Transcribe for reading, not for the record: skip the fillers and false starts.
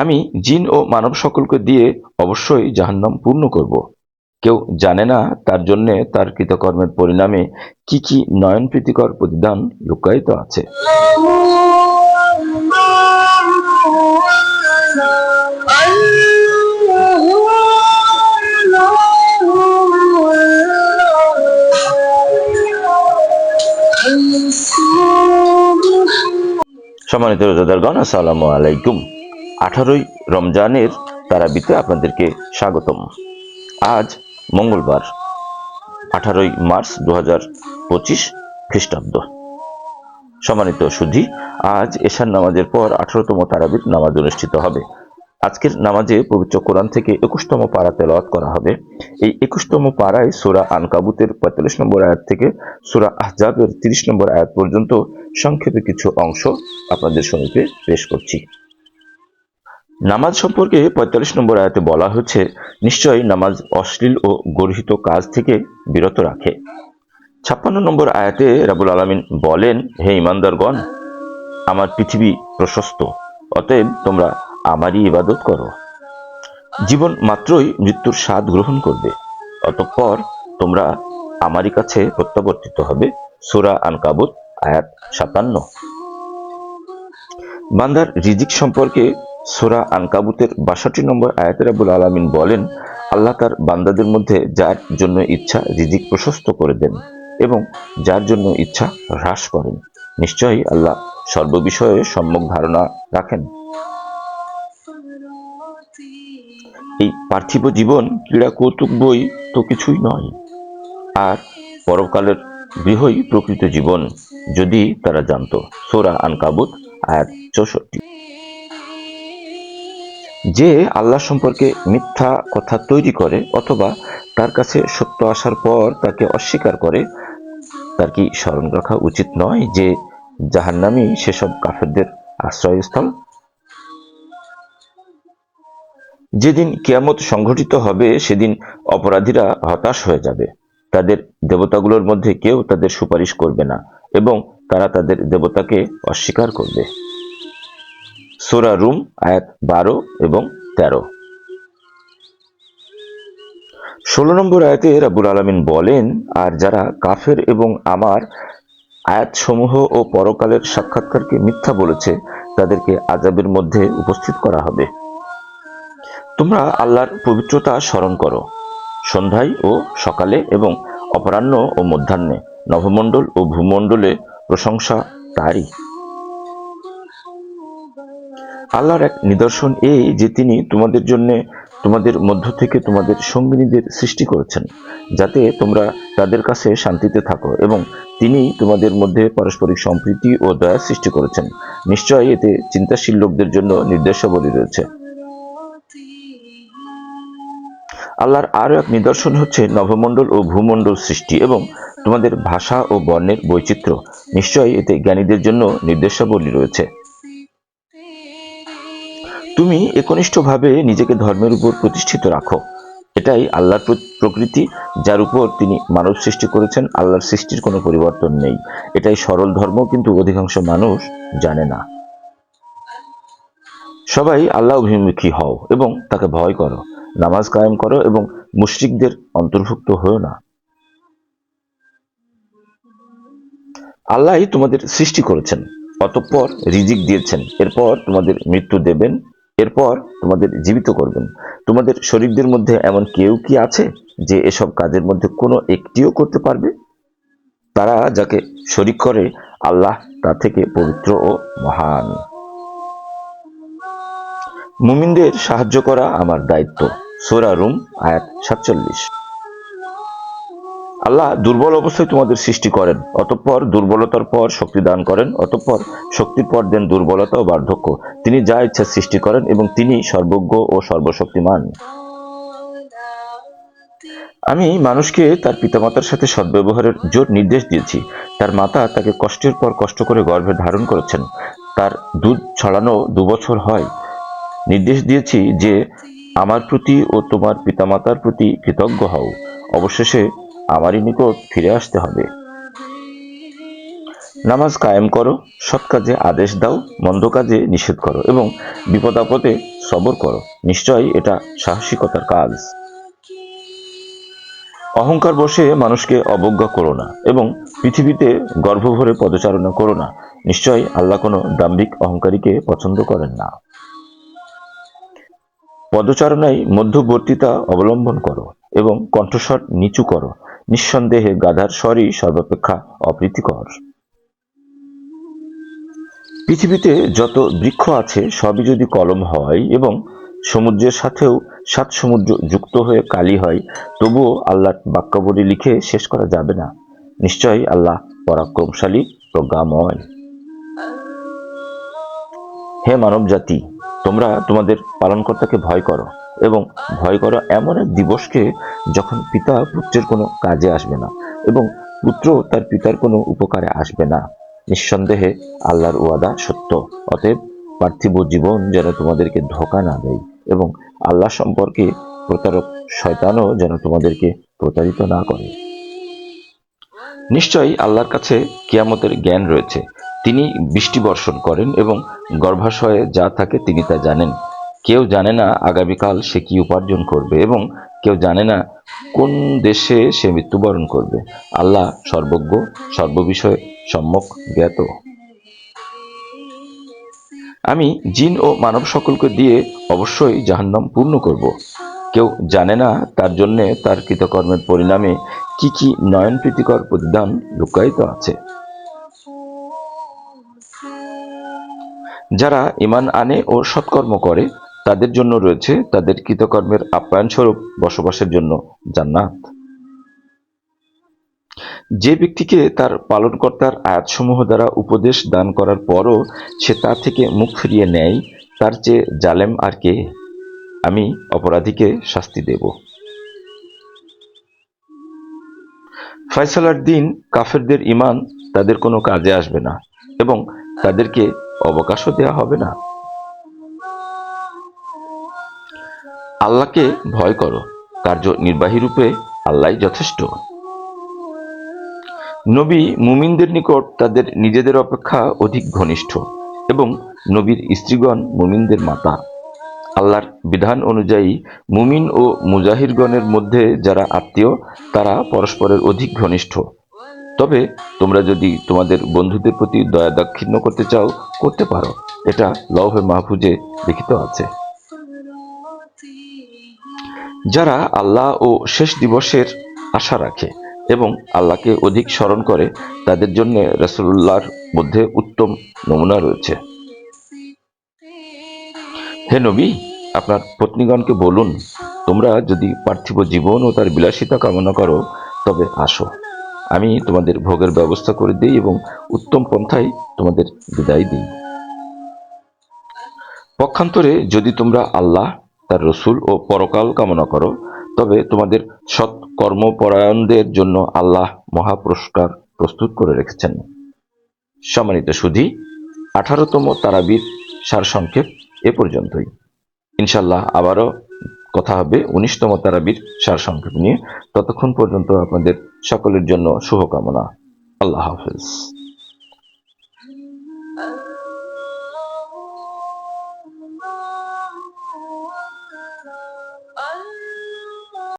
আমি জিন ও মানব সকলকে দিয়ে অবশ্যই জাহান্নাম পূর্ণ করব। কেউ জানে না তার জন্যে তার কৃতকর্মের পরিণামে কি কি নয়নপ্রীতিকর প্রতিদান লুকায়িত আছে। সম্মানিত রোজাদারগণ, আসসালামু আলাইকুম। 18ই রমজানের তারাবিতে আপনাদেরকে স্বাগতম। আজ মঙ্গলবার 18ই মার্চ 2025 খ্রিস্টাব্দ। সম্মানিত সুধী, আজ এশার নামাজের পর 18তম তারাবির নামাজ অনুষ্ঠিত হবে। আজকের নামাজে পবিত্র কোরআন থেকে 21তম পারা তেলাওয়াত করা হবে। এই 21তম পারায় সূরা আনকাবুতের 45 নম্বর আয়াত থেকে সূরা আহজাবের 30 নম্বর আয়াত পর্যন্ত সংক্ষেপে কিছু অংশ আপনাদের সমীপে পেশ করছি। নামাজ সম্পর্কে 45 নম্বর আয়াতে বলা হচ্ছে, নিশ্চয়ই নামাজ অশ্লীল ও গর্হিত কাজ থেকে বিরত রাখে। 56 নম্বর আয়াতে রাব্বুল আলামিন বলেন, হে ঈমানদারগণ, আমার পৃথিবী প্রশস্ত, অতএব তোমরা আমারই ইবাদত করো। জীবন মাত্রই মৃত্যুর স্বাদ গ্রহণ করবে, অতঃপর তোমরা আমারই কাছে প্রত্যাবর্তিত হবে। সূরা আনকাবুত আয়াত 57। বান্দার রিজিক সম্পর্কে সূরা আনকাবুতের 62 নম্বর আয়াতে রাব্বুল আলামিন বলেন, আল্লাহ তার বান্দাদের মধ্যে যার জন্য ইচ্ছা রিজিক প্রশস্ত করে দেন এবং যার জন্য ইচ্ছা হ্রাস করেন। নিশ্চয়ই আল্লাহ সর্ববিষয়ে সম্যক ধারণা রাখেন। এই পার্থিব জীবন ক্রীড়া কৌতুক বই তো কিছুই নয়, আর পরকালের গৃহই প্রকৃত জীবন, যদি তারা জানত। সূরা আনকাবুত আয়াত 64। যে আল্লাহ সম্পর্কে মিথ্যা কথা তৈরি করে অথবা তার কাছে সত্য আসার পর তাকে অস্বীকার করে, তার কি স্মরণ রাখা উচিত নয় যে জাহান্নামই সেসব কাফেরদের আশ্রয়স্থল? যেদিন কিয়ামত সংঘটিত হবে সেদিন অপরাধীরা হতাশ হয়ে যাবে। তাদের দেবতাগুলোর মধ্যে কেউ তাদের সুপারিশ করবে না এবং তারা তাদের দেবতাকে অস্বীকার করবে। সূরা রুম আয়াত 12 এবং 13। 16 নম্বর আয়াতে রাব্বুল আলামিন বলেন, আর যারা কাফের এবং আমার আয়াতসমূহ ও পরকালের সাক্ষাৎকারকে মিথ্যা বলেছে তাদেরকে আযাবের মধ্যে উপস্থিত করা হবে। তোমরা আল্লাহর পবিত্রতা স্মরণ করো সন্ধ্যায় ও সকালে এবং অপরাহ্ন ও মধ্যাহ্নে। নভমণ্ডল ও ভূমণ্ডলে প্রশংসা তারই। আল্লাহর এক নিদর্শন এই যে তিনি তোমাদের জন্য তোমাদের মধ্য থেকে তোমাদের সঙ্গিনীদের সৃষ্টি করেছেন, যাতে তোমরা তাদের কাছে শান্তিতে থাকো, এবং তিনি তোমাদের মধ্যে পারস্পরিক সম্প্রীতি ও দয়া সৃষ্টি করেছেন। নিশ্চয়ই এতে চিন্তাশীল লোকদের জন্য নির্দেশাবলী রয়েছে। আল্লাহর আরও এক নিদর্শন হচ্ছে নভমণ্ডল ও ভূমণ্ডল সৃষ্টি এবং তোমাদের ভাষা ও বর্ণের বৈচিত্র্য। নিশ্চয়ই এতে জ্ঞানীদের জন্য নির্দেশাবলী রয়েছে। তুমি একনিষ্ঠভাবে নিজেকে ধর্মের উপর প্রতিষ্ঠিত রাখো। এটাই আল্লাহর প্রকৃতি, যার উপর তিনি মানব সৃষ্টি করেছেন। আল্লাহর সৃষ্টির কোনো পরিবর্তন নেই। এটাই সরল ধর্ম, কিন্তু অধিকাংশ মানুষ জানে না। সবাই আল্লাহ অভিমুখী হও এবং তাকে ভয় করো। নামাজ কায়েম করো এবং মুশরিকদের অন্তর্ভুক্ত হও না। আল্লাহই তোমাদের সৃষ্টি করেছেন, অতঃপর রিজিক দিয়েছেন, এরপর তোমাদের মৃত্যু দেবেন, এরপর তোমাদের জীবিত করবেন। তোমাদের শরীকদের মধ্যে এমন কেউ কি আছে যে এসব কাজের মধ্যে কোনো একটিও করতে পারবে? তারা যাকে শরীক করে আল্লাহ তা থেকে পবিত্র ও মহান। মুমিনদের সাহায্য করা আমার দায়িত্ব। সূরা রুম আয়াত 47। আল্লাহ দুর্বল অবস্থায় তোমাদের সৃষ্টি করেন, অতঃপর দুর্বলতার পর শক্তি দান করেন, অতঃপর শক্তির পর দেন দুর্বলতা ও বার্ধক্য। তিনি যা ইচ্ছা সৃষ্টি করেন এবং তিনি সর্বজ্ঞ ও সর্বশক্তিমান। আমি মানুষকে তার পিতামাতার সাথে সদ্ব্যবহারের জোর নির্দেশ দিয়েছি। তার মাতা তাকে কষ্টের পর কষ্ট করে গর্ভে ধারণ করেছেন। তার দুধ ছড়ানো 2 বছর হয়। নির্দেশ দিয়েছি যে আমার প্রতি ও তোমার পিতামাতার প্রতি কৃতজ্ঞ হও। অবশেষে আমারই নিকট ফিরে আসতে হবে। নামাজ কায়েম করো, সৎ কাজে আদেশ দাও, মন্দ কাজে নিষেধ করো এবং বিপদ আপদে সবর করো। নিশ্চয়ই এটা সাহসিকতার কাজ। অহংকার বশে মানুষকে অবজ্ঞা করো না এবং পৃথিবীতে গর্ভ ভরে পদচারণা করো না। নিশ্চয়ই আল্লাহ কোনো দাম্ভিক অহংকারীকে পছন্দ করেন না। পদচারণায় মধ্যবর্তিতা অবলম্বন করো এবং কণ্ঠস্বর নিচু করো। নিঃসন্দেহে গাধার স্বরই সর্বাপেক্ষা অপ্রীতিকর। পৃথিবীতে যত বৃক্ষ আছে সবই যদি কলম হয় এবং সমুদ্রের সাথেও 7 সমুদ্র যুক্ত হয়ে কালি হয়, তবুও আল্লাহর বাক্যাবলী লিখে শেষ করা যাবে না। নিশ্চয়ই আল্লাহ পরাক্রমশালী, প্রজ্ঞাময়। হে মানব জাতি, তোমরা তোমাদের পালনকর্তাকে ভয় করো এবং ভয় করো এমন এক দিবসকে যখন পিতা পুত্রের কোনো কাজে আসবে না এবং পুত্র তার পিতার কোনো উপকারে আসবে না। নিঃসন্দেহে আল্লাহর ওয়াদা সত্য। অতএব পার্থিব জীবন যেন তোমাদেরকে ধোঁকা না দেয় এবং আল্লাহ সম্পর্কে প্রতারক শয়তানও যেন তোমাদেরকে প্রতারিত না করে। নিশ্চয়ই আল্লাহর কাছে কিয়ামতের জ্ঞান রয়েছে। তিনি বৃষ্টি বর্ষণ করেন এবং গর্ভাশয়ে যা থাকে তিনি তা জানেন। কেউ জানে না আগামীকাল সে কি উপার্জন করবে এবং কেউ জানে না কোন দেশে সে মৃত্যুবরণ করবে। আল্লাহ সর্বজ্ঞ, সর্ববিষয়ে সম্যক জ্ঞাত। আমি জিন ও মানব সকলকে দিয়ে অবশ্যই জাহান্নাম পূর্ণ করব। কেউ জানে না তার জন্যে তার কৃতকর্মের পরিণামে কি কি নয়ন প্রীতিকর প্রতিদান লুকায়িত আছে। যারা ঈমান আনে ও সৎকর্ম করে তাদের জন্য রয়েছে তাদের কৃতকর্মের আপ্যায়নস্বরূপ বসবাসের জন্য জান্নাত। যে ব্যক্তিকে তার পালনকর্তার আয়াতসমূহ দ্বারা উপদেশ দান করার পরও সে তা থেকে মুখ ফিরিয়ে নেয়, তার চেয়ে জালেম আর কে? আমি অপরাধীকে শাস্তি দেব। ফয়সালার দিন কাফেরদের ঈমান তাদের কোনো কাজে আসবে না এবং তাদেরকে অবকাশও দেয়া হবে না। আল্লাহকে ভয় করো, কার্যনির্বাহী রূপে আল্লাহই যথেষ্ট। নবী মুমিনদের নিকট তাদের নিজেদের অপেক্ষা অধিক ঘনিষ্ঠ এবং নবীর স্ত্রীগণ মুমিনদের মাতা। আল্লাহর বিধান অনুযায়ী মুমিন ও মুজাহিরগণের মধ্যে যারা আত্মীয় তারা পরস্পরের অধিক ঘনিষ্ঠ। তবে তোমরা যদি তোমাদের বন্ধুদের প্রতি দয়া দাক্ষিণ্য করতে চাও করতে পারো, এটা লৌহে মাহফুজে লিখিত আছে। যারা আল্লাহ ও শেষ দিবসের আশা রাখে এবং আল্লাহকে অধিক স্মরণ করে তাদের জন্য রাসূলুল্লাহর মধ্যে উত্তম নমুনা রয়েছে। হে নবী, আপনার পত্নীগণকে বলুন, তোমরা যদি পার্থিব জীবন ও তার বিলাসিতা কামনা করো তবে আসো, আমি তোমাদের ভোগের ব্যবস্থা করে দিই এবং উত্তম পন্থায় তোমাদের বিদায় দিই। পক্ষান্তরে যদি তোমরা আল্লাহ, তার রসূল ও পরকাল কামনা করো তবে তোমাদের সৎ কর্মপরায়ণদের জন্য আল্লাহ মহাপুরস্কার প্রস্তুত করে রেখেছেন। সম্মানিত সুধী, 18তম তারাবির সারসংক্ষেপ এ পর্যন্তই। ইনশাল্লাহ আবারও কথা হবে 19তম তারাবির সারসংক্ষেপ নিয়ে। ততক্ষণ পর্যন্ত আপনাদের সকলের জন্য শুভকামনা। আল্লাহ হাফেজ।